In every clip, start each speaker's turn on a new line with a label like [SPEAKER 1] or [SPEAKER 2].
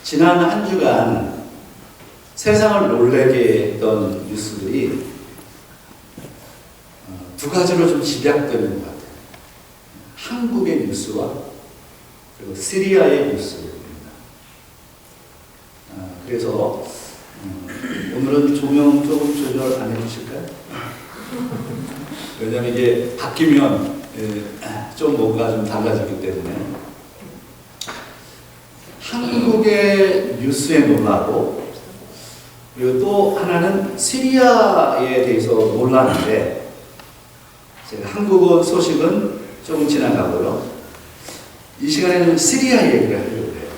[SPEAKER 1] 지난 한 주간 세상을 놀라게 했던 뉴스들이 두 가지로 좀 집약되는 것 같아요. 한국의 뉴스와 그리고 시리아의 뉴스입니다. 그래서 오늘은 조명 조금 조절 안 해주실까요? 왜냐하면 이게 바뀌면 좀 뭔가 좀 달라지기 때문에 한국의 뉴스에 놀라고, 그리고 또 하나는 시리아에 대해서 놀라는데, 제가 한국어 소식은 조금 지나가고요. 이 시간에는 시리아 얘기를 하려고 해요.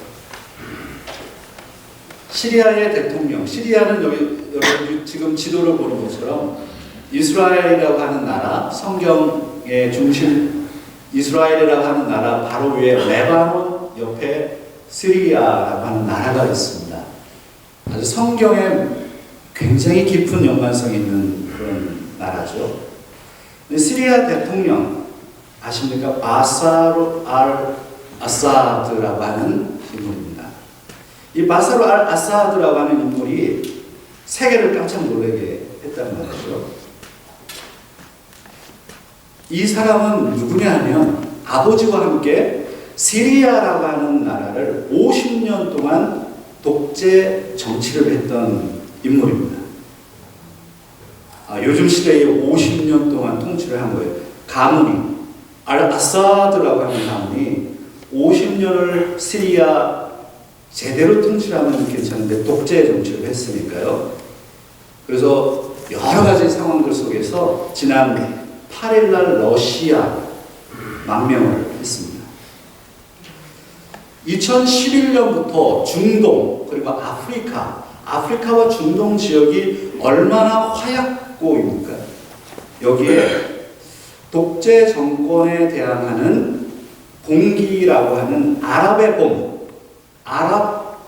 [SPEAKER 1] 시리아의 대통령, 시리아는 여러분 지금 지도를 보는 것처럼 이스라엘이라고 하는 나라, 성경의 중심 이스라엘이라고 하는 나라 바로 위에 레바논 옆에 시리아라고 하는 나라가 있습니다. 아주 성경에 굉장히 깊은 연관성이 있는 그런 나라죠. 시리아 대통령 아십니까? 바사르 알 아사드라고 하는 인물입니다. 이 바사르 알 아사드라고 하는 인물이 세계를 깜짝 놀라게 했단 말이죠. 이 사람은 누구냐 하면 아버지와 함께 시리아라고 하는 나라를 50년 동안 독재 정치를 했던 인물입니다. 요즘 시대에 50년 동안 통치를 한 거예요. 가문이, 알-아사드라고 하는 가문이 50년을 시리아 제대로 통치하면 괜찮은데 독재 정치를 했으니까요. 그래서 여러 가지 상황들 속에서 지난 8일날 러시아 망명을 했습니다. 2011년부터 중동 그리고 아프리카와 중동 지역이 얼마나 화약고입니까? 여기에 독재 정권에 대항하는 봉기라고 하는 아랍의 봄, 아랍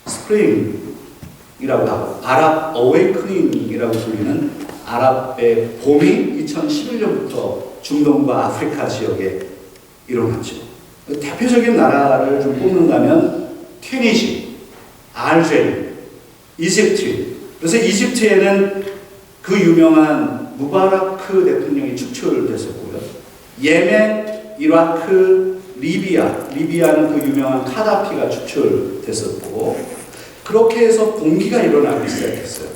[SPEAKER 1] 스프링이라고 하고 아랍 어웨이크닝이라고 불리는 아랍의 봄이 2011년부터 중동과 아프리카 지역에 일어났죠. 대표적인 나라를 좀 뽑는다면 튀니지, 알제리, 이집트. 그래서 이집트에는 그 유명한 무바라크 대통령이 축출됐었고요. 예멘, 이라크, 리비아는 그 유명한 카다피가 축출됐었고, 그렇게 해서 봉기가 일어나기 시작했어요.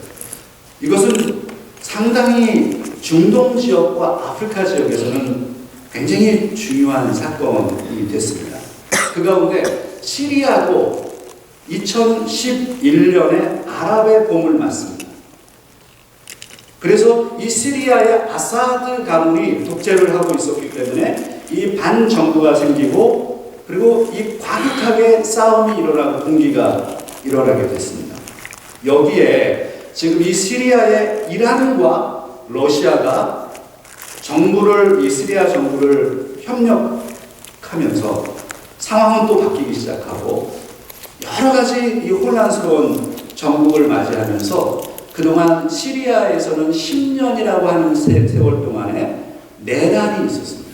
[SPEAKER 1] 이것은 상당히 중동 지역과 아프리카 지역에서는 굉장히 중요한 사건이 됐습니다. 그 가운데 시리아도 2011년에 아랍의 봄을 맞습니다. 그래서 이 시리아의 아사드 가문이 독재를 하고 있었기 때문에 이 반정부가 생기고, 그리고 이 과격하게 싸움이 일어나고 봉기가 일어나게 됐습니다. 여기에 지금 이 시리아의 이란과 러시아가 이 시리아 정부를 협력하면서 상황은 또 바뀌기 시작하고, 여러 가지 이 혼란스러운 정국을 맞이하면서 그동안 시리아에서는 10년이라고 하는 세월 동안에 내란이 있었습니다.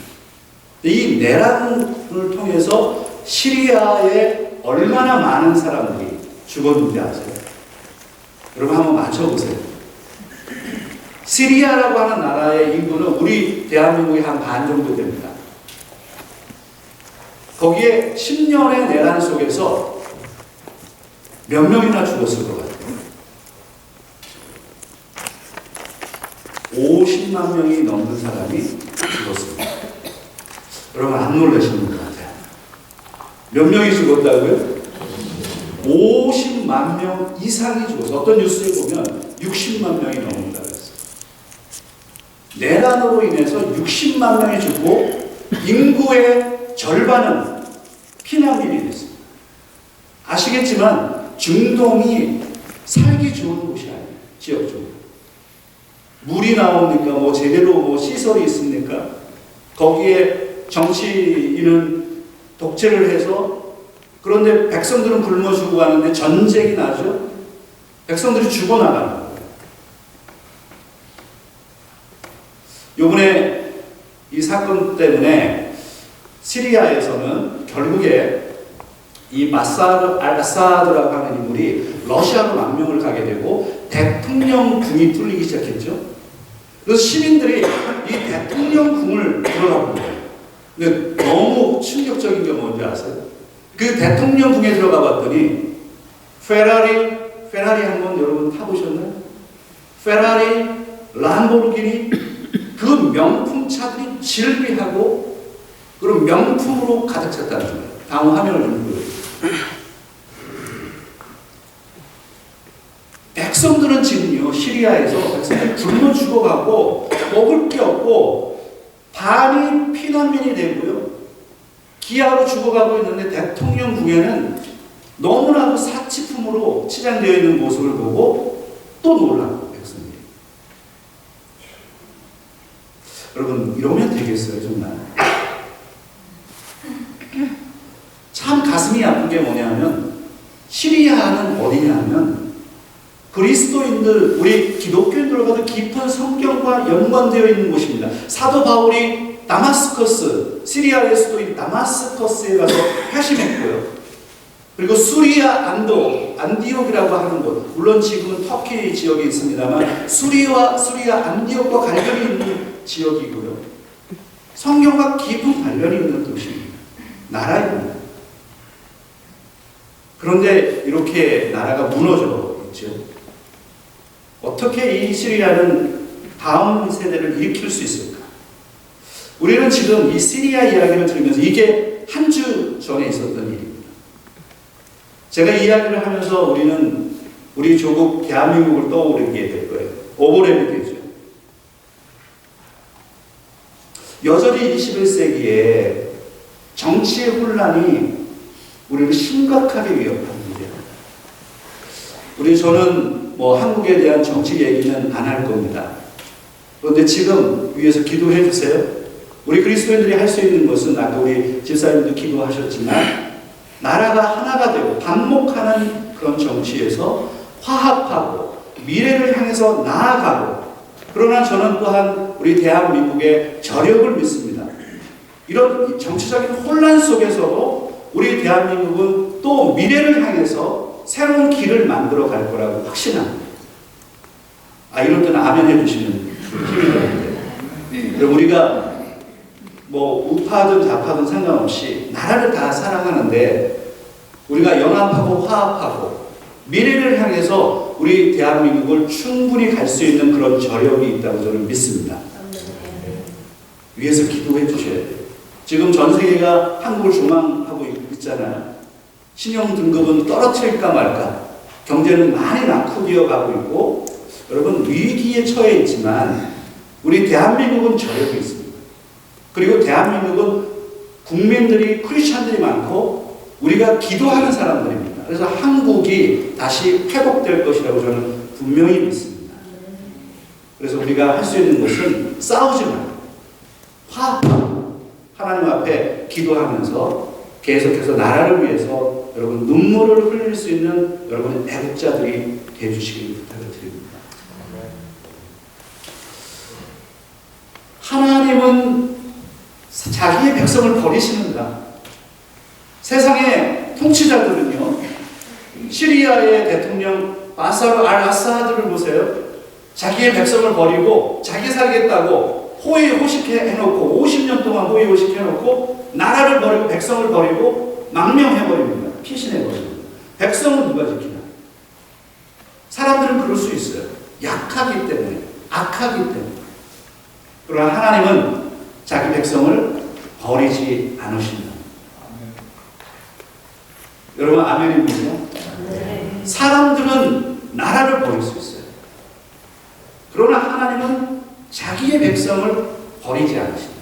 [SPEAKER 1] 이 내란을 통해서 시리아에 얼마나 많은 사람들이 죽었는지 아세요? 여러분 한번 맞춰보세요. 시리아라고 하는 나라의 인구는 우리 대한민국의 한 반 정도 됩니다. 거기에 10년의 내란 속에서 몇 명이나 죽었을 것 같아요? 50만 명이 넘는 사람이 죽었습니다. 여러분 안 놀라시는 것 같아요. 몇 명이 죽었다고요? 50만 명 이상이 죽어서 어떤 뉴스에 보면 60만 명이 넘는다 그랬어요. 내란으로 인해서 60만 명이 죽고 인구의 절반은 피난민이 됐습니다. 아시겠지만 중동이 살기 좋은 곳이 아니에요. 지역적으로. 물이 나옵니까? 제대로 시설이 있습니까? 거기에 정치인은 독재를 해서, 그런데 백성들은 굶어 죽어가는데 전쟁이 나죠? 백성들이 죽어나가는 거예요. 요번에 이 사건 때문에 시리아에서는 결국에 이 마사드 알아사드라고 하는 인물이 러시아로 망명을 가게 되고 대통령궁이 뚫리기 시작했죠. 그래서 시민들이 이 대통령궁을 들어가 본 거예요. 근데 너무 충격적인 게 뭔지 아세요? 그 대통령궁에 들어가 봤더니 페라리 한번 여러분 타보셨나요? 페라리, 람보르기니 그 명품 차들이 질비하고 그런 명품으로 가득 찼다는 거예요. 다음 화면을 좀 보여주세요. 백성들은 지금요, 시리아에서 백성들이 굶어 죽어가고 먹을 게 없고 반이 피난민이 되고요, 기아로 죽어가고 있는데 대통령궁에는 너무나도 사치품으로 치장되어 있는 모습을 보고 또 놀라고 백성들이. 여러분, 이러면 되겠어요, 정말? 참 가슴이 아픈 게 뭐냐면 시리아는 어디냐면 그리스도인들, 우리 기독교인들과도 깊은 성경과 연관되어 있는 곳입니다. 사도 바울이 다마스커스, 시리아의 수도인 다마스커스에 가서 회심했고요. 그리고 수리아 안디옥이라고 하는 곳, 물론 지금은 터키 지역이 있습니다만 수리아 안디옥과 관련이 있는 지역이고요. 성경과 깊은 관련이 있는 도시입니다. 나라입니다. 그런데 이렇게 나라가 무너져 있죠. 어떻게 이 시리아는 다음 세대를 일으킬 수 있을까? 우리는 지금 이 시리아 이야기를 들으면서 이게 한 주 전에 있었던 일입니다. 제가 이야기를 하면서 우리는 우리 조국 대한민국을 떠오르게 될 거예요. 오버랩이 되죠. 여전히 21세기에 정치의 혼란이 우리를 심각하게 위협하는 문제예요. 저는 한국에 대한 정치 얘기는 안 할 겁니다. 그런데 지금 위해서 기도해 주세요. 우리 그리스도인들이 할 수 있는 것은 아까 우리 집사님도 기도하셨지만 나라가 하나가 되고 반목하는 그런 정치에서 화합하고 미래를 향해서 나아가고, 그러나 저는 또한 우리 대한민국의 저력을 믿습니다. 이런 정치적인 혼란 속에서도 우리 대한민국은 또 미래를 향해서 새로운 길을 만들어 갈 거라고 확신합니다. 이럴 때는 아멘 해주시면 힘이 되는데, 그럼 우리가 우파든 좌파든 상관없이 나라를 다 사랑하는데 우리가 연합하고 화합하고 미래를 향해서 우리 대한민국을 충분히 갈 수 있는 그런 저력이 있다고 저는 믿습니다. 위해서 기도해 주셔야 돼요. 지금 전 세계가 한국을 조망하고 있잖아요. 신용 등급은 떨어뜨릴까 말까. 경제는 많이 낙후되어 가고 있고, 여러분 위기에 처해 있지만 우리 대한민국은 저력이 있습니다. 그리고 대한민국은 국민들이 크리스찬들이 많고 우리가 기도하는 사람들입니다. 그래서 한국이 다시 회복될 것이라고 저는 분명히 믿습니다. 그래서 우리가 할 수 있는 것은 싸우지 말고 화합하고 하나님 앞에 기도하면서 계속해서 나라를 위해서 여러분 눈물을 흘릴 수 있는 여러분의 애국자들이 되어주시길 부탁을 드립니다. 하나님은 자기의 백성을 버리시는가? 세상의 통치자들은요, 시리아의 대통령 바사르 알-아사드를 보세요. 자기의 백성을 버리고 자기 살겠다고 호의호식해 해놓고 50년 동안 호의호식해 놓고 나라를 버리고 백성을 버리고 망명해버립니다. 피신해버립니다. 백성은 누가 지키나? 사람들은 그럴 수 있어요. 약하기 때문에, 악하기 때문에. 그러나 하나님은 자기 백성을 버리지 않으신다. 여러분 아멘입니까? 네. 사람들은 나라를 버릴 수 있어요. 그러나 하나님은 자기의 백성을 버리지 않으신다.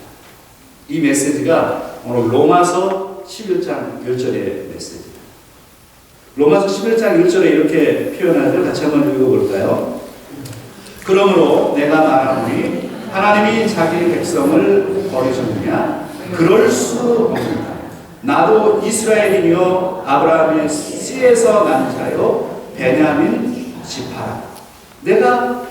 [SPEAKER 1] 이 메시지가 오늘 로마서 11장 1절의 메시지입니다. 로마서 11장 1절에 이렇게 표현하죠. 같이 한번 읽어볼까요? 그러므로 내가 말하노니 하나님이 자기 백성을 버리셨느냐? 그럴 수 없습니다. 나도 이스라엘이며 아브라함의 씨에서 난 자요 베냐민 지파라. 내가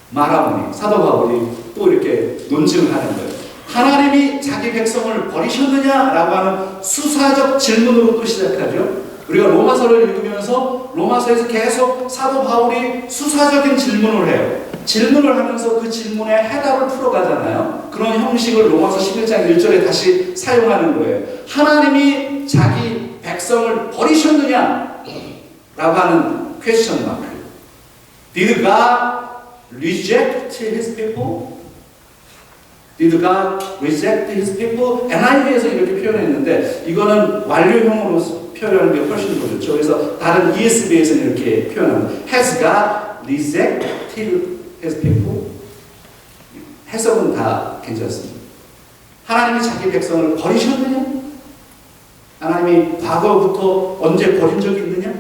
[SPEAKER 1] 말하노니, 사도 바울이 또 이렇게 논증을 하는 거예요. 하나님이 자기 백성을 버리셨느냐라고 하는 수사적 질문으로 또 시작하죠. 우리가 로마서를 읽으면서 로마서에서 계속 사도 바울이 수사적인 질문을 해요. 질문을 하면서 그 질문에 해답을 풀어가잖아요. 그런 형식을 로마서 11장 1절에 다시 사용하는 거예요. 하나님이 자기 백성을 버리셨느냐? 라고 하는 퀘스천 마크. Did God reject his people? Did God reject his people? NIV에서 이렇게 표현했는데 이거는 완료형으로 표현하는 게 훨씬 더 좋죠. 그래서 다른 ESV에서는 이렇게 표현합니다. Has God rejected his people? 해석은 다 괜찮습니다. 하나님이 자기 백성을 버리셨느냐? 하나님이 과거부터 언제 버린 적이 있느냐?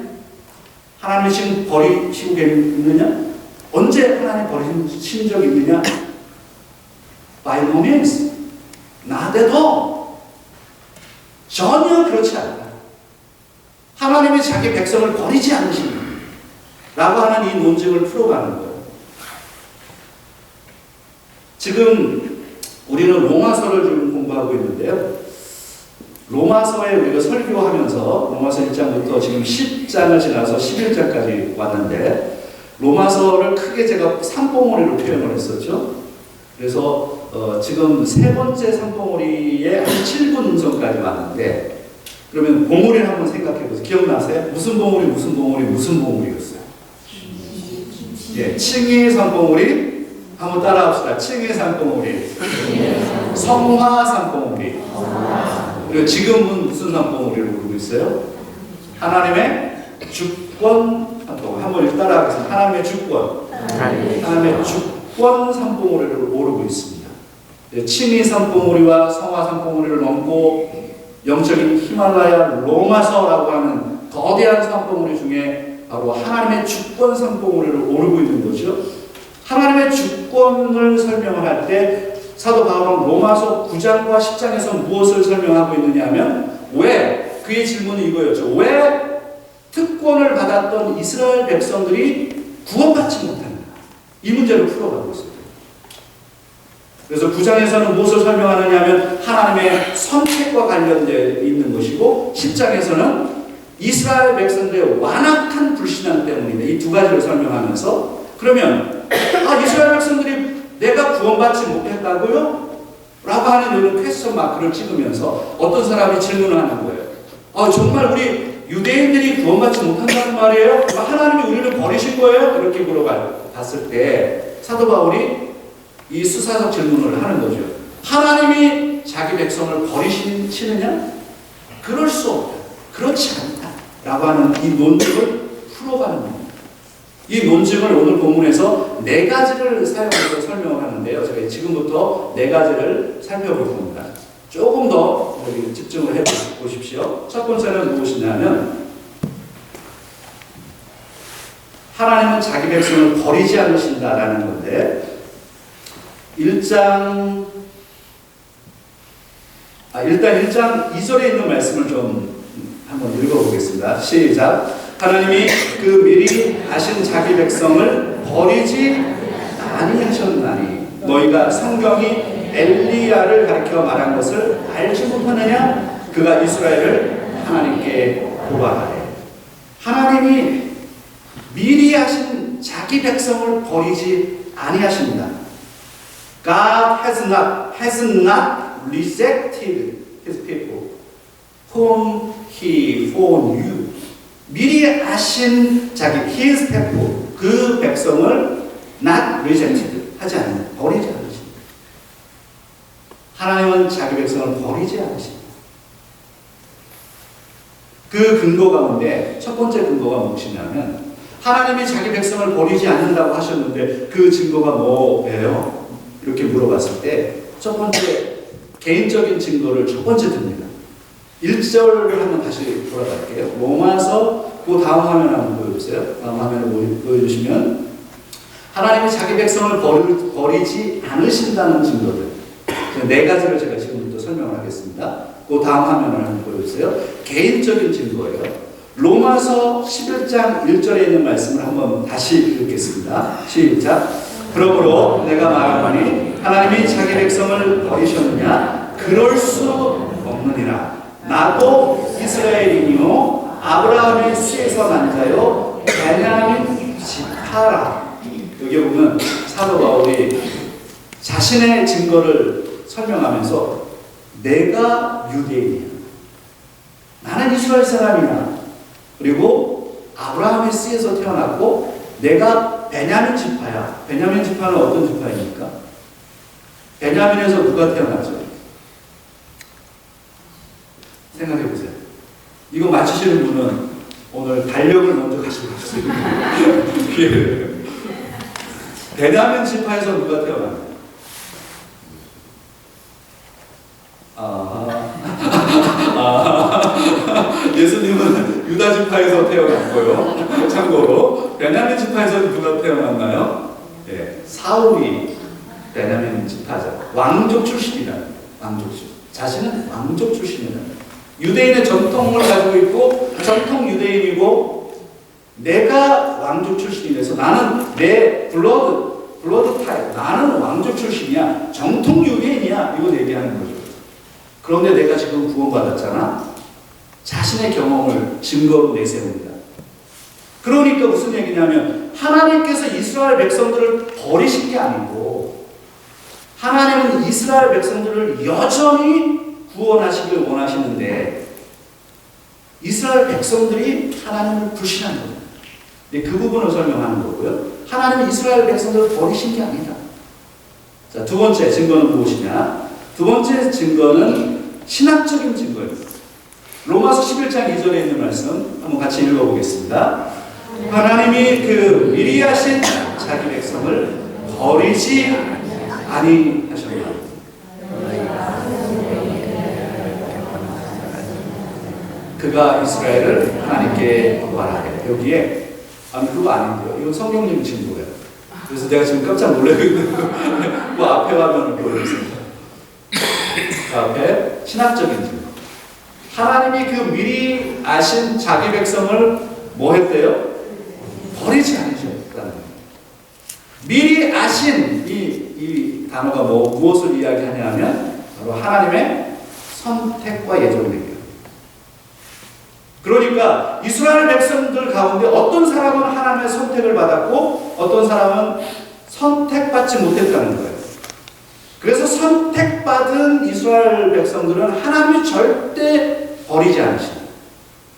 [SPEAKER 1] 하나님이 지금 버리시고 있느냐? 언제 하나님 버리신 적이 있느냐? By no means. Not at all. 전혀 그렇지 않다. 하나님이 자기 백성을 버리지 않으십니다. 라고 하는 이 논증을 풀어가는 거예요. 지금 우리는 로마서를 좀 공부하고 있는데요. 로마서에 우리가 설교하면서 로마서 1장부터 지금 10장을 지나서 11장까지 왔는데 로마서를 크게 제가 산봉우리로 표현을 했었죠. 그래서 지금 세 번째 산봉우리의 한 7분선까지 왔는데 그러면 봉우리를 한번 생각해 보세요. 기억나세요? 무슨 봉우리, 무슨 봉우리, 무슨 봉우리였어요? 예, 칭의 산봉우리. 한번 따라합시다. 칭의 산봉우리. 성화 산봉우리. 그리고 지금은 무슨 산봉우리를 부르고 있어요? 하나님의 주권 산봉우리. 한번 따라하겠습니다. 하나님의 주권. 하나님의 주권 산봉우리를 오르고 있습니다. 칭의 산봉우리와 성화 산봉우리를 넘고 영적인 히말라야 로마서라고 하는 거대한 산봉우리 중에 바로 하나님의 주권 산봉우리를 오르고 있는 거죠. 하나님의 주권을 설명을 할 때 사도 바울은 로마서 9장과 10장에서 무엇을 설명하고 있느냐 하면 왜? 그의 질문은 이거였죠. 왜 특권을 받았던 이스라엘 백성들이 구원받지 못하는가? 이 문제를 풀어가고 있습니다. 그래서 9장에서는 무엇을 설명하느냐 하면 하나님의 선택과 관련되어 있는 것이고 10장에서는 이스라엘 백성들의 완악한 불신앙 때문인데 이 두 가지를 설명하면서 그러면 이스라엘 백성들이 내가 구원받지 못했다고요? 라고 하는 이런 퀘스천 마크를 찍으면서 어떤 사람이 질문을 하는 거예요. 정말 우리 유대인들이 구원받지 못한다는 말이에요? 하나님이 우리를 버리신 거예요? 이렇게 물어봤을 때 사도 바울이 이 수사적 질문을 하는 거죠. 하나님이 자기 백성을 버리시느냐? 그럴 수 없다. 그렇지 않다. 라고 하는 이 논증을 풀어가는 겁니다. 이 논증을 오늘 본문에서 네 가지를 사용해서 설명을 하는데요. 저희 지금부터 네 가지를 살펴볼 겁니다. 조금 더 집중을 해 보십시오. 첫 번째는 무엇이냐면 하나님은 자기 백성을 버리지 않으신다라는 건데 1장 일단 1장 2절에 있는 말씀을 좀 한번 읽어보겠습니다. 시작. 하나님이 그 미리 아신 자기 백성을 버리지 아니하셨나니 너희가 성경이 엘리야를 가리켜 말한 것을 알지 못하느냐? 그가 이스라엘을 하나님께 고발하래. 하나님이 미리 하신 자기 백성을 버리지 아니하십니다. God has not rejected his people whom he foreknew. 미리 아신 자기 his people 그 백성을 not rejected 하지 않는 버리지 않으십니다. 하나님은 자기 백성을 버리지 않으십니다. 그 근거 가운데 첫 번째 근거가 무엇이냐면 하나님이 자기 백성을 버리지 않는다고 하셨는데 그 증거가 뭐예요? 이렇게 물어봤을 때 첫 번째 개인적인 증거를 첫 번째 듭니다. 1절을 한번 다시 돌아갈게요. 로마서 그 다음 화면 한번 보여주세요. 다음 화면을 보여주시면 하나님이 자기 백성을 버리지 않으신다는 증거들 네 가지를 제가 지금부터 설명을 하겠습니다. 그 다음 화면을 한번 보여주세요. 개인적인 증거예요. 로마서 11장 1절에 있는 말씀을 한번 다시 읽겠습니다. 시작. 그러므로 내가 말하노니 하나님이 자기 백성을 버리셨느냐? 그럴 수 없느니라. 나도 이스라엘이니요 아브라함의 씨에서 난 자요 베냐민 지파라. 여기 보면 사도 바울이 자신의 증거를 설명하면서 내가 유대인이야, 나는 이스라엘 사람이야, 그리고 아브라함의 씨에서 태어났고 내가 베냐민 지파야. 베냐민 지파는 어떤 지파입니까? 베냐민에서 누가 태어났죠? 생각해 보세요. 이거 맞히시는 분은 오늘 달력을 먼저 가지고 가세요. 베냐민 지파에서 누가 태어났나요? 예수님은 유다 지파에서 태어났고요. 참고로 베냐민 지파에서 누가 태어났나요? 네, 사울이 베냐민 지파죠. 왕족 출신이라는 거예요. 왕족 출신. 자신은 왕족 출신이라는 거예요. 유대인의 전통을 가지고 있고 전통 유대인이고 내가 왕족 출신이라서 나는 내 블러드 타입, 나는 왕족 출신이야, 정통 유대인이야, 이거 얘기하는 거죠. 그런데 내가 지금 구원받았잖아. 자신의 경험을 증거로 내세웁니다. 그러니까 무슨 얘기냐면 하나님께서 이스라엘 백성들을 버리신 게 아니고 하나님은 이스라엘 백성들을 여전히 구원하시길 원하시는데 이스라엘 백성들이 하나님을 불신한 겁니다. 그 부분을 설명하는 거고요. 하나님은 이스라엘 백성들을 버리신 게 아니다. 자, 두 번째 증거는 무엇이냐? 두 번째 증거는 신학적인 증거입니다. 로마서 11장 2절에 있는 말씀 한번 같이 읽어보겠습니다. 하나님이 그 미리 하신 자기 백성을 버리지 아니하셨나니 그가 이스라엘을 하나님께 구하라되. 여기에 그거 아닌데요. 이건 성경님 증거예요. 그래서 내가 지금 깜짝 놀라고 있는 거. 그 앞에 가면 보여주겠습니다. 그 앞에 신학적인 증거. 하나님이 그 미리 아신 자기 백성을 뭐 했대요? 버리지 않으셨다는 거예요. 미리 아신 이 단어가 무엇을 이야기하냐면 바로 하나님의 선택과 예정을 얘기해요. 그러니까 이스라엘 백성들 가운데 어떤 사람은 하나님의 선택을 받았고 어떤 사람은 선택받지 못했다는 거예요. 그래서 선택받은 이스라엘 백성들은 하나님이 절대 버리지 않으신다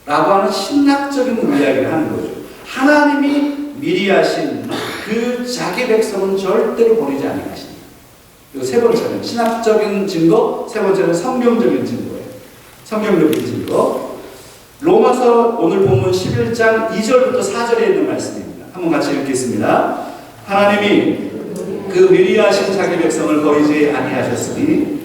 [SPEAKER 1] 라고 하는 신학적인 이야기를 하는 거죠. 하나님이 미리 하신 그 자기 백성은 절대로 버리지 아니하신다. 그리고 세 번째는 신학적인 증거, 세 번째는 성경적인 증거예요. 성경적인 증거. 로마서 오늘 본문 11장 2절부터 4절에 있는 말씀입니다. 한번 같이 읽겠습니다. 하나님이 그 미리 하신 자기 백성을 버리지 아니하셨으니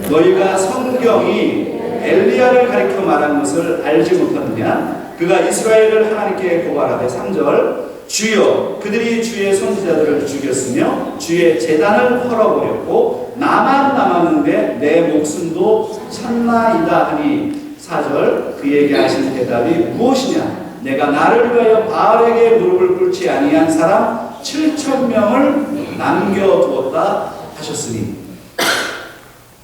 [SPEAKER 1] 너희가 성경이 엘리야를 가리켜 말한 것을 알지 못하느냐? 그가 이스라엘을 하나님께 고발하되 3절 주여 그들이 주의 선지자들을 죽였으며 주의 제단을 헐어버렸고 나만 남았는데 내 목숨도 참나이다 하니 4절 그에게 하신 대답이 무엇이냐? 내가 나를 위하여 바알에게 무릎을 꿇지 아니한 사람 7,000명을 남겨두었다 하셨으니.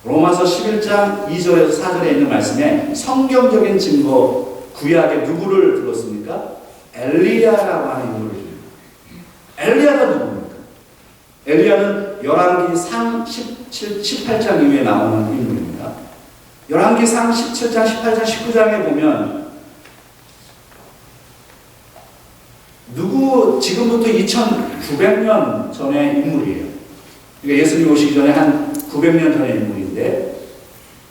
[SPEAKER 1] 로마서 11장 2절에서 4절에 있는 말씀에 성경적인 증거, 구약에 누구를 들었습니까? 엘리야라고 하는 인물을 들었습니다. 엘리야가 누굽니까? 엘리야는 열왕기상 18장 이후에 나오는 인물입니다. 열왕기상 17장, 18장, 19장에 보면 지금부터 2900년 전의 인물이에요. 그러니까 예수님 오시기 전에 한 900년 전의 인물인데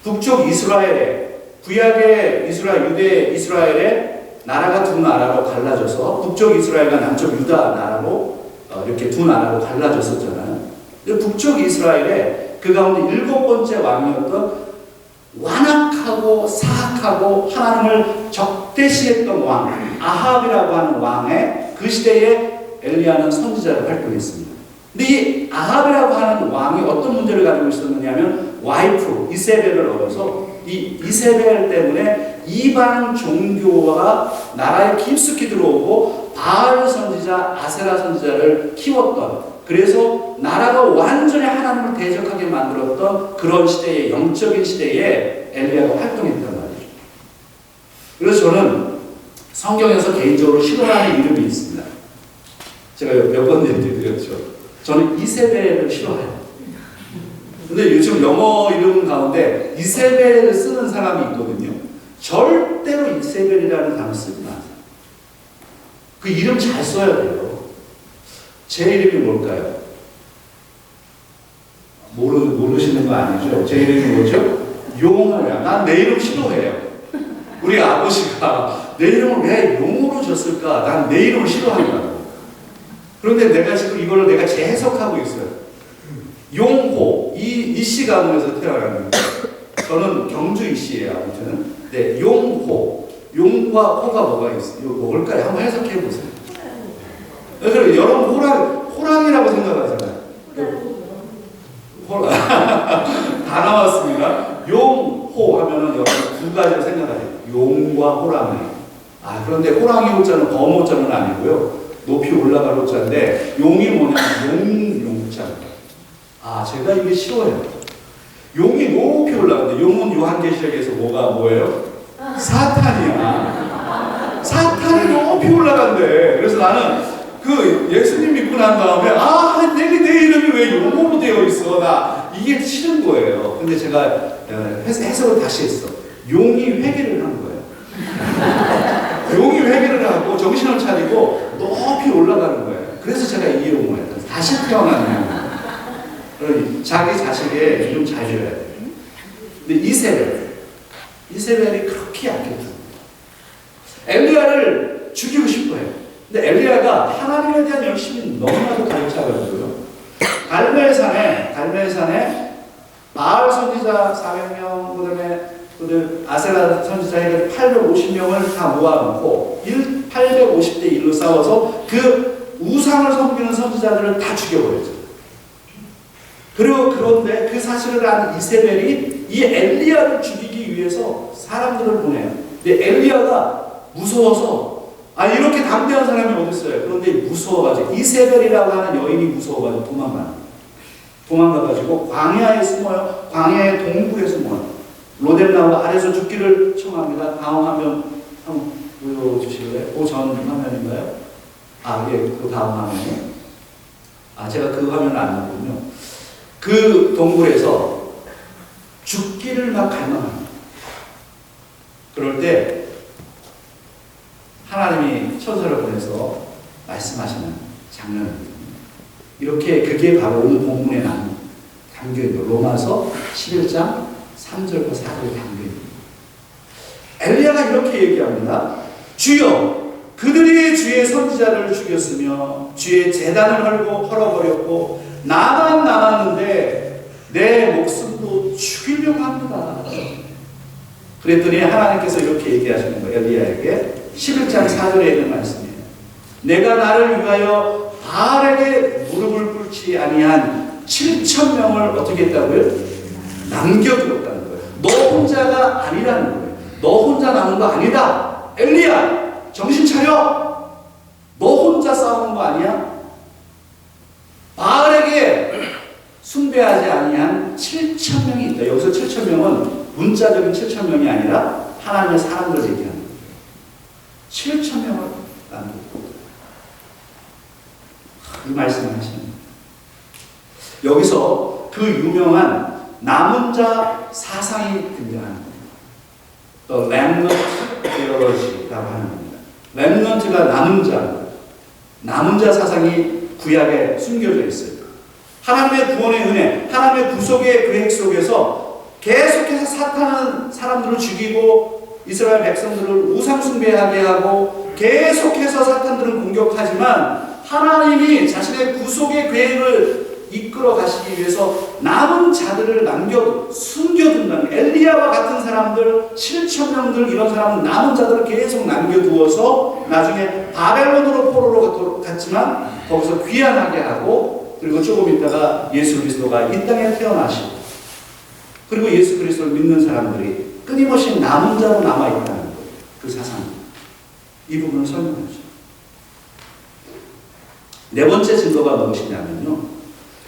[SPEAKER 1] 북쪽 이스라엘에 구약의 유대 이스라엘의 나라가 두 나라로 갈라져서 북쪽 이스라엘과 남쪽 유다 나라로 이렇게 두 나라로 갈라졌었잖아요. 북쪽 이스라엘에 그 가운데 7번째 왕이었던 완악하고 사악하고 하나님을 적대시했던 왕 아합이라고 하는 왕의 그 시대에 엘리야는 선지자를 활동했습니다. 근데 이 아합이라고 하는 왕이 어떤 문제를 가지고 있었느냐면 와이프 이세벨을 얻어서 이 이세벨 때문에 이방 종교가 나라에 깊숙이 들어오고 바알 선지자, 아세라 선지자를 키웠던, 그래서 나라가 완전히 하나님을 대적하게 만들었던 그런 시대의, 영적인 시대에 엘리야가 활동했단 말이죠. 그래서 저는 성경에서 개인적으로 싫어하는 이름이 있습니다. 제가 몇 번 얘기드렸죠. 저는 이세벨을 싫어해요. 근데 요즘 영어 이름 가운데 이세벨을 쓰는 사람이 있거든요. 절대로 이세벨이라는 단어 쓰지 마세요. 그 이름 잘 써야 돼요. 제 이름이 뭘까요? 모르시는 거 아니죠? 제 이름이 뭐죠? 용호야. 난 내 이름 싫어해요. 우리 아버지가 내 이름을 왜 용호로 줬을까? 난 내 이름을 싫어한다고. 그런데 내가 지금 이거를 내가 재해석하고 있어요. 용호, 이씨 가문에서 태어났는데, 저는 경주 이씨예요, 아무튼. 네, 용호. 용과 호가 뭐가 있어요? 뭘까요? 한번 해석해 보세요. 그래서 여러분 호랑이라고 생각하잖아요. 다 나왔습니다. 용호 하면은 여러분 두 가지를 생각하세요. 용과 호랑이. 그런데 호랑이 호자는 범호자는 아니고요. 높이 올라갈 호자인데, 용이 뭐냐면 용자입니다. 제가 이게 싫어요. 용이 높이 올라가는데, 용은 요한계시록에서 뭐예요? 사탄이야. 사탄이 높이 올라간대. 그래서 나는 그 예수님 믿고 난 다음에 내 이름이 왜 용으로 되어 있어? 나 이게 싫은 거예요. 근데 제가 해석을 다시 했어. 용이 회개를 한 거예요. 용이 회개를 하고 정신을 차리고 높이 올라가는 거예요. 그래서 제가 이 이름을 했어요. 다시 태어나는. 자기 자식의 이름 잘 지어야 돼요. 근데 이세벨이 그렇게 약했죠. 엘리야를 죽이고 싶어해요. 근데 엘리야가 하나님에 대한 열심이 너무나도 가득 차가지고요. 갈멜산에 바알 선지자 400명, 그다음에 아세라 선지자 해가지고 850명을 다 모아놓고 850대 1로 싸워서 그 우상을 섬기는 선지자들을 다 죽여버렸죠. 그런데 그 사실을 아는 이세벨이 이 엘리야를 죽이기 위해서 사람들을 보내요. 근데 엘리야가 무서워서, 이렇게 담대한 사람이 어디 있어요? 그런데 무서워가지고, 이세벨이라고 하는 여인이 무서워가지고 도망가가지고 광야에 숨어요. 광야의 동굴에 숨어요. 로뎀나무 아래서 죽기를 청합니다. 다음 화면 한번 보여주실래요? 전 화면인가요? 예, 그 다음 화면이요. 제가 그 화면을 안 봤군요. 그 동굴에서 죽기를 막 갈망합니다. 그럴 때 하나님이 천사를 보내서 말씀하시는 장면입니다. 이렇게 그게 바로 오늘 본문에 담겨있는 로마서 11장 3절과 4절에 담겨있습니다. 엘리야가 이렇게 얘기합니다. 주여, 그들이 주의 선지자를 죽였으며 주의 제단을 헐어버렸고 나만 남았는데 내 목숨도 죽이려고 합니다. 그랬더니 하나님께서 이렇게 얘기하시는 거예요. 엘리야에게 11장 4절에 있는 말씀이에요. 내가 나를 위하여 바알에게 무릎을 꿇지 아니한 7,000명을 어떻게 했다고요? 남겨두었다는 거예요. 너 혼자가 아니라는 거예요. 너 혼자 남은 거 아니다. 엘리야, 정신 차려. 너 혼자 싸우는 거 아니야? 바알에게 숭배하지 아니한 7,000명이 있다. 여기서 7,000명은 문자적인 7,000명이 아니라 하나님의 사람들을 얘기하는 거예요. 7,000명을 남겼고 이 말씀을 하시는 거예요. 여기서 그 유명한 남은 자 사상이 등장하는 거예요. The remnant theology라고 하는 겁니다. remnant가 남은 자 사상이 구약에 숨겨져 있어요. 하나님의 구원의 은혜, 하나님의 구속의 계획 속에서 계속해서 사탄은 사람들을 죽이고 이스라엘 백성들을 우상 숭배하게 하고 계속해서 사탄들은 공격하지만 하나님이 자신의 구속의 계획을 이끌어 가시기 위해서 남은 자들을 숨겨둔다는 엘리야와 같은 사람들 7,000명들 이런 사람은 남은 자들을 계속 남겨두어서 나중에 바벨론으로 포로로 갔지만 거기서 귀환하게 하고 그리고 조금 있다가 예수 그리스도가 이 땅에 태어나시고 그리고 예수 그리스도를 믿는 사람들이 끊임없이 남은 자로 남아있다는 거예요. 그 사상 이 부분을 설명하죠. 네 번째 증거가 무엇이냐면요,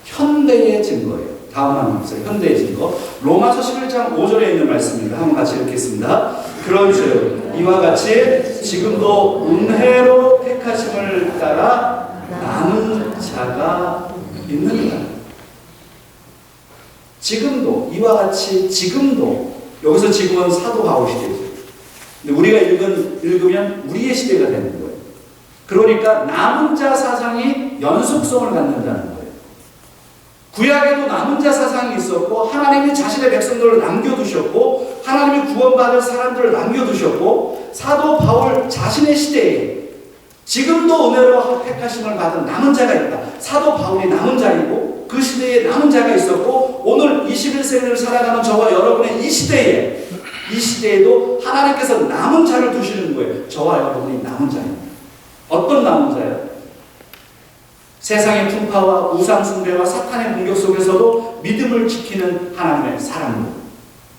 [SPEAKER 1] 현대의 증거예요. 다음 하나 있어요. 현대의 증거. 로마서 11장 5절에 있는 말씀입니다. 한번 같이 읽겠습니다. 그런즉 이와 같이 지금도 은혜로 택하심을 따라 남은 자가 있느니라. 지금도, 이와 같이 지금도, 여기서 지금은 사도 바울 시대죠. 근데 우리가 읽으면 우리의 시대가 되는 거예요. 그러니까 남은 자 사상이 연속성을 갖는다는 거예요. 구약에도 남은 자 사상이 있었고, 하나님이 자신의 백성들을 남겨두셨고, 하나님이 구원받을 사람들을 남겨두셨고, 사도 바울 자신의 시대에 지금도 은혜로 택하심을 받은 남은 자가 있다. 사도 바울이 남은 자이고, 그 시대에 남은 자가 있었고, 오늘 21세기를 살아가는 저와 여러분의 이 시대에도 하나님께서 남은 자를 두시는 거예요. 저와 여러분이 남은 자입니다. 어떤 남은 자예요? 세상의 풍파와 우상 숭배와 사탄의 공격 속에서도 믿음을 지키는 하나님의 사람들,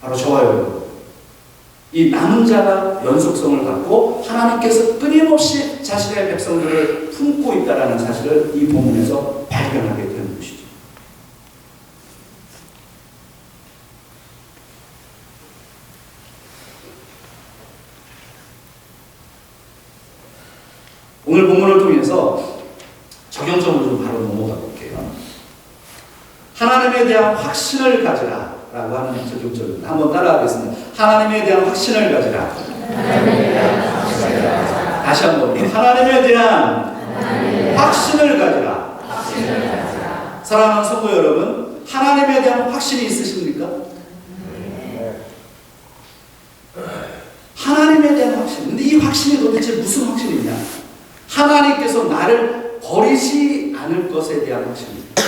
[SPEAKER 1] 바로 저와 여러분. 이 남은 자가 연속성을 갖고 하나님께서 끊임없이 자신의 백성들을 품고 있다는 사실을 이 본문에서 발견하게 되는 것이죠. 오늘 본문을 통해서 적용점으로 좀 바로 넘어가 볼게요. 하나님에 대한 확신을 가지라 라고 하는 적용점입니다. 한번 따라하겠습니다. 하나님에 대한 확신을 가지라. 다시 한번. 하나님에 대한 확신을 가지라. 사랑하는 성도 여러분, 하나님에 대한 확신이 있으십니까? 하나님에 대한 확신. 근데 이 확신이 도대체 무슨 확신이냐? 하나님께서 나를 버리지 않을 것에 대한 확신입니다.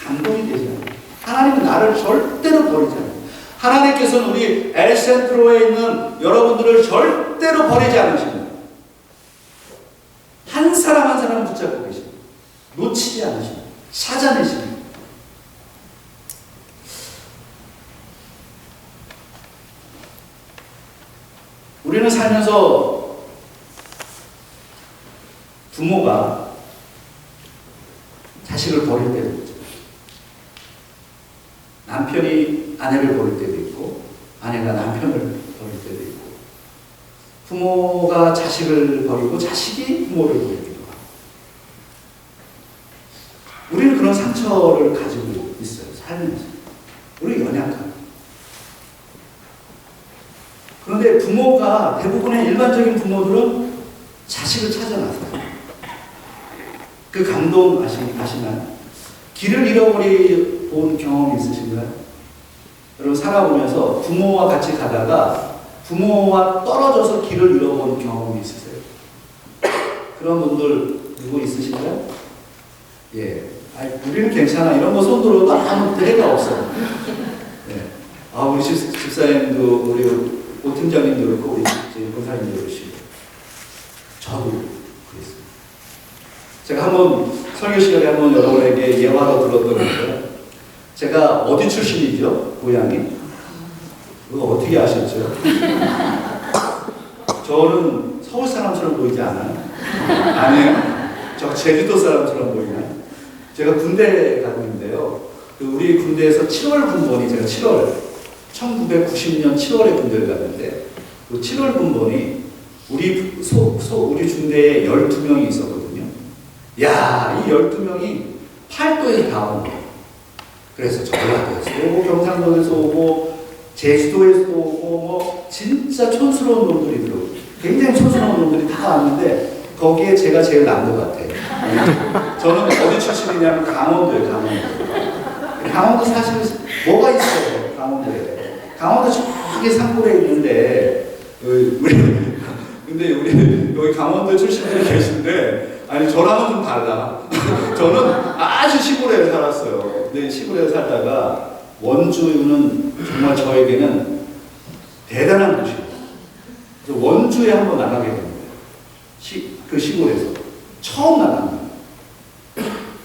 [SPEAKER 1] 감동이 되지 않아요. 하나님은 나를 절대로 버리지 않아요. 하나님께서는 우리 엘센트로에 있는 여러분들을 절대로 버리지 않으십니다. 한 사람 한 사람 붙잡고 계십니다. 놓치지 않으십니다. 찾아내십니다. 우리는 살면서 부모가 자식을 버릴 때도 있죠. 남편이 아내를 버릴 때도 있고, 아내가 남편을 버릴 때도 있고, 부모가 자식을 버리고 자식이 부모를 버리기도 하고. 우리는 그런 상처를 가지고 있어요. 살면서. 우리 연약한. 그런데 부모가, 대부분의 일반적인 부모들은 자식을 찾아 나서요. 그 감동 아시나요? 길을 잃어버린 경험이 있으신가요? 여러분 살아보면서 부모와 같이 가다가 부모와 떨어져서 길을 잃어본 경험이 있으세요? 그런 분들 누구 있으신가요? 예. 아니, 우리는 괜찮아. 이런 거 손들어도 아무 대가 없어요. 예. 아, 우리 집사님도, 우리 오 팀장님도 그렇고, 우리 본사님도 그러시고. 저도 그랬어요. 제가 한번 설교 시간에 한번 여러분에게 예화로 들었던 건데요. 제가 어디 출신이죠? 고향이? 그거 어떻게 아셨죠? 저는 서울 사람처럼 보이지 않아요? 아니에요? 저 제주도 사람처럼 보이나요? 제가 군대 가고 있는데요. 우리 군대에서 7월 군번이, 제가 1990년 7월에 군대를 갔는데, 그 7월 군번이 우리 중대에 12명이 있었거든요. 야, 이 12명이 팔도에서 다 온 거예요. 그래서 전라도에서 오고, 경상도에서 오고, 제주도에서 오고, 뭐, 진짜 촌스러운 놈들이 들어오고, 굉장히 촌스러운 놈들이 다 왔는데, 거기에 제가 제일 난 것 같아요. 저는 어디 출신이냐면 강원도예요, 강원도. 강원도 사실 뭐가 있어요, 강원도에. 강원도 저기 산골에 있는데, 근데 우리 여기 강원도 출신들이 계신데, 아니 저랑은 좀 달라. 저는 아주 시골에 살았어요. 근데 시골에 살다가 원주는 정말 저에게는 대단한 곳이에요. 그래서 원주에 한번 나가게 됩니다. 그 시골에서 처음 나갑니다.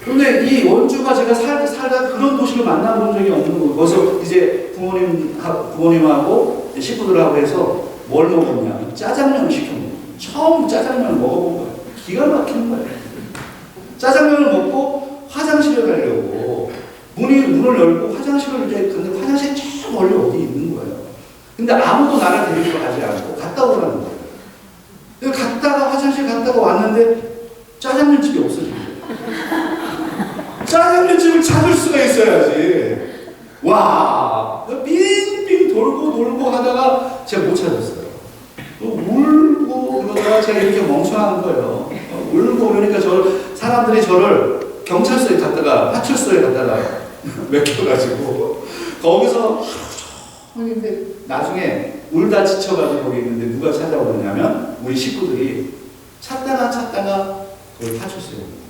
[SPEAKER 1] 그런데 이 원주가 제가 살다 그런 도시를 만나본 적이 없는 거예요. 거기서 이제 부모님하고 식구들하고 해서 뭘 먹었냐? 짜장면을 시켜먹어요. 처음 짜장면을 먹어본 거예요. 기가 막히는 거예요. 짜장면을 먹고 화장실에 가려고 문을 열고 화장실을 이렇게 갔는데 화장실이 저 멀리 어디 있는 거예요. 근데 아무도 나를 데리고 가지 않고 갔다 오라는 거예요. 그래서 갔다가 화장실 갔다가 왔는데 짜장면 집이 없어진 거예요. 짜장면 집을 찾을 수가 있어야지. 와, 빙빙 돌고 하다가 제가 못 찾았어요. 울고 그러다가 제가 이렇게 멍청한 거예요. 울고 그러니까 사람들이 저를 경찰서에 갔다가 파출소에 갔다가 맡겨가지고 거기서 근데 나중에 울다 지쳐가지고 거기 있는데 누가 찾아오느냐면 우리 식구들이 찾다가 거기 파출소에 옵니다.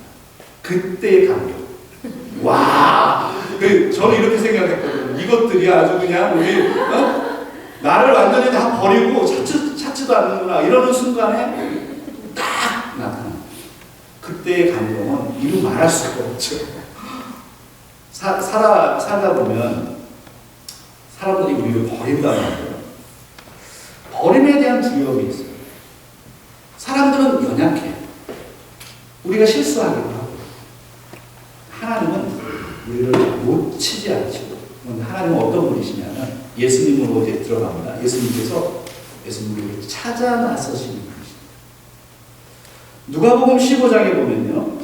[SPEAKER 1] 그때의 감격. 와, 저는 이렇게 생각했거든요. 이것들이 아주 그냥 우리 나를 완전히 다 버리고 찾지도 않는구나 이러는 순간에 딱 나타나. 그때의 감동은 이루 말할 수가 없죠. 살다 보면 사람들이 우리를 버린다는 거예요. 버림에 대한 두려움이 있어요. 사람들은 연약해. 우리가 실수하기도 하고. 하나님은 우리를 놓치지 않으시고, 하나님은 어떤 분이시냐면 예수님으로 이제 들어갑니다. 예수님께서 우리를 찾아 나서시는 분이십니다. 누가복음 15장에 보면요.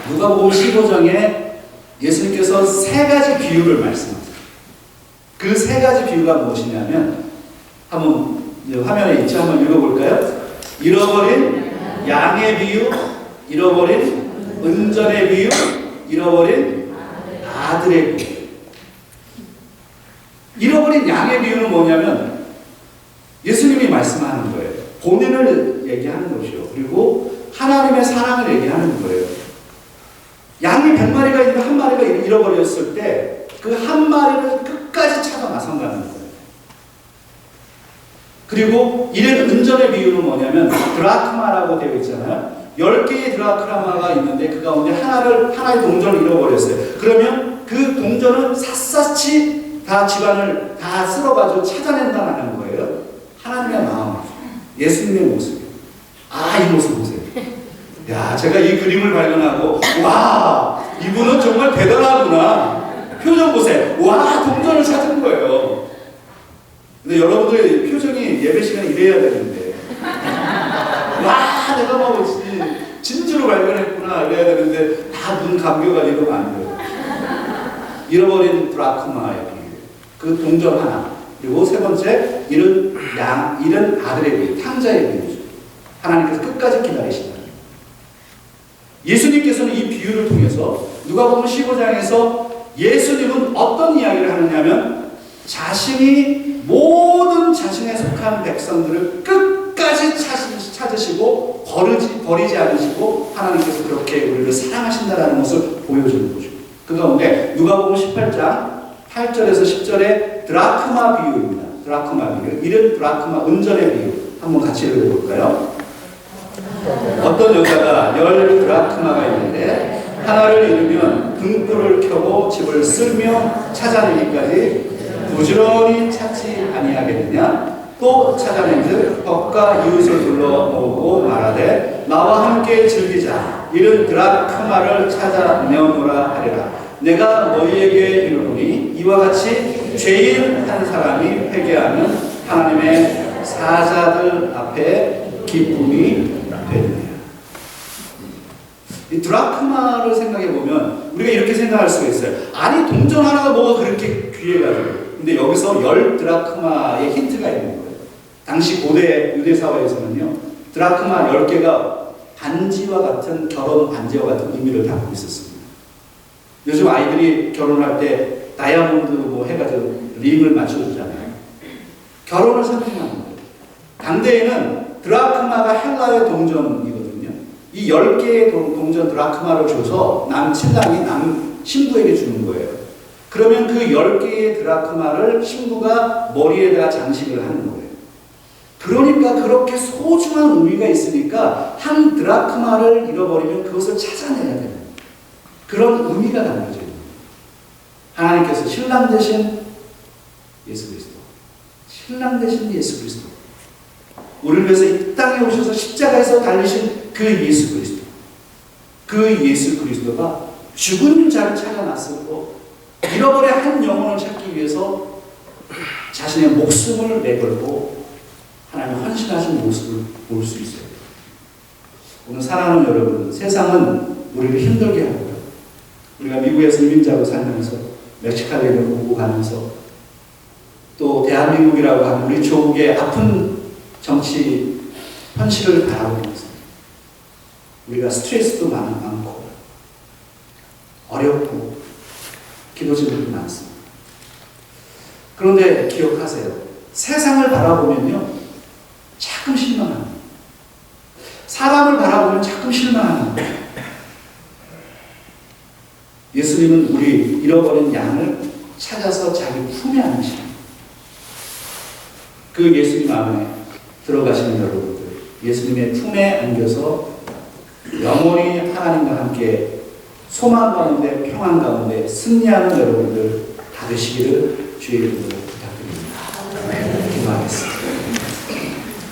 [SPEAKER 1] 누가복음 15장에 예수님께서 세 가지 비유를 말씀하세요. 그 세 가지 비유가 무엇이냐면 한번 화면에 있죠. 한번 읽어볼까요? 잃어버린 양의 비유, 잃어버린 은전의 비유, 잃어버린 아들의 비유. 잃어버린 양의 비유는 뭐냐면 예수님이 말씀하는 거예요. 본인을 얘기하는 것이요. 그리고 하나님의 사랑을 얘기하는 거예요. 양이 100마리가 있는데 한 마리가 잃어버렸을 때 그 한 마리를 끝까지 찾아 나선다는 거예요. 그리고 이런 은전의 비유는 뭐냐면 드라크마라고 되어 있잖아요. 10개의 드라크마가 있는데 그 가운데 하나의 동전을 잃어버렸어요. 그러면 그 동전은 샅샅이 다 집안을 다 쓸어가지고 찾아낸다는 거예요. 하나님의 마음, 예수님의 모습. 이 모습 보세요. 야, 제가 이 그림을 발견하고 와, 이분은 정말 대단하구나. 표정 보세요. 와, 동전을 찾은 거예요. 근데 여러분들의 표정이 예배 시간에 이래야 되는데 와, 내가 뭐 진주로 발견했구나 이래야 되는데 다 눈 감겨가 이러면 안 돼요. 잃어버린 드라크마의 비유, 그 동전 하나, 그리고 세 번째 잃은 아들의 비유, 탕자의 비유죠. 하나님께서 끝까지 기다리신다. 예수님께서는 이 비유를 통해서 누가복음 15장에서 예수님은 어떤 이야기를 하느냐면 자신이 모든 자신에 속한 백성들을 끝까지 찾으시고 버리지 않으시고 하나님께서 그렇게 우리를 사랑하신다는 것을 보여주는 거죠. 그 가운데 누가복음 18장 8절에서 10절의 드라크마 비유입니다. 드라크마 비유, 이런 드라크마 은전의 비유 한번 같이 읽어볼까요? 어떤 여자가 10드라크마가 있는데 하나를 잃으면 등불을 켜고 집을 쓸며 찾아내기까지 부지런히 찾지 아니하겠느냐? 또 찾아낸즉 벽과 이웃을 둘러 모으고 말하되 나와 함께 즐기자. 이른 드라크마를 찾아내오노라 하리라. 내가 너희에게 이르노니 이와 같이 죄인 한 사람이 회개하면 하나님의 사자들 앞에 기쁨이 되느니라. 이 드라크마를 생각해보면 우리가 이렇게 생각할 수가 있어요. 아니 동전 하나가 뭐가 그렇게 귀해가지고. 근데 여기서 10드라크마의 힌트가 있는 거예요. 당시 고대 유대 사회에서는요, 드라크마 10개가 반지와 같은, 결혼 반지와 같은 의미를 담고 있었습니다. 요즘 아이들이 결혼할 때 다이아몬드 뭐 해가지고 링을 맞춰주잖아요. 결혼을 선택하는 거예요. 당대에는 드라크마가 헬라의 동전이거든요. 이 10개의 동전 드라크마를 줘서 신랑이 신부에게 주는 거예요. 그러면 그 10개의 드라크마를 신부가 머리에다가 장식을 하는 거예요. 그러니까 그렇게 소중한 의미가 있으니까 한 드라크마를 잃어버리면 그것을 찾아내야 되는 그런 의미가 담겨져 있는 거예요. 하나님께서 신랑 대신 예수 그리스도, 신랑 대신 예수 그리스도, 우리를 위해서 이 땅에 오셔서 십자가에서 달리신 그 예수 그리스도, 그 예수 그리스도가 죽은 자를 찾아 나섰고 잃어버린 한 영혼을 찾기 위해서 자신의 목숨을 내걸고 하나님 헌신하신 모습을 볼 수 있어요. 오늘 사랑하는 여러분, 세상은 우리를 힘들게 하고요. 우리가 미국에서 이민자로 살면서 멕시카를 오고 가면서 또 대한민국이라고 하는 우리 조국의 아픈 정치 현실을 바라보면서 우리가 스트레스도 많고 어렵고 기도 제목도 많습니다. 그런데 기억하세요. 세상을 바라보면요 자꾸 실망합니다. 사람을 바라보면 자꾸 실망합니다. 예수님은 우리 잃어버린 양을 찾아서 자기 품에 안으십니다. 그 예수님 안에 들어가시는 여러분들, 예수님의 품에 안겨서 영원히 하나님과 함께 소망 가운데 평안 가운데 승리하는 여러분들 다 되시기를 주의 이름으로